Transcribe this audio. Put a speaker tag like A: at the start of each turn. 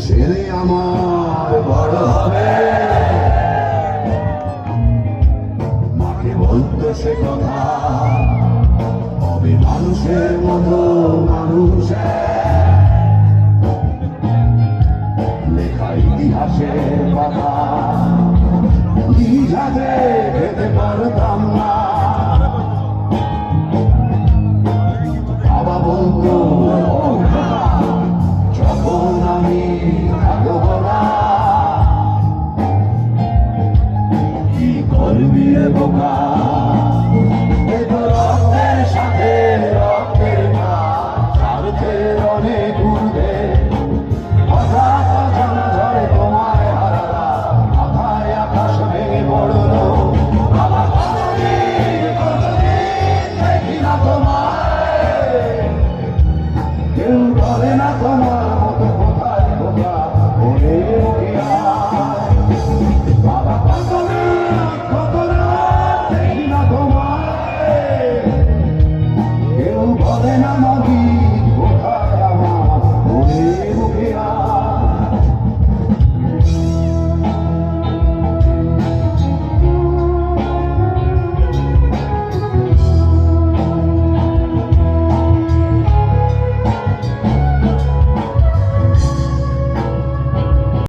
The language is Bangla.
A: ছেলে আমার বড় হবে, মাকে বলতো সে কথা, হবে মানুষের মতো মানুষ, লেখা ইতিহাসের কথা নিজাতে খেতে পারতাম না। বাবা বলতো যখন আমি থাকব না, কি করবি রে বোকা, এ তো রক্তের সাথে রক্তের না, স্বার্থের অনেক ঊর্ধ্বে। হঠাৎ অজানা ঝড়ে তোমায় হারালাম, মাথায় আকাশ ভেঙে পড়লো। বাবা কতদিন কতদিন দেখি না তোমায়,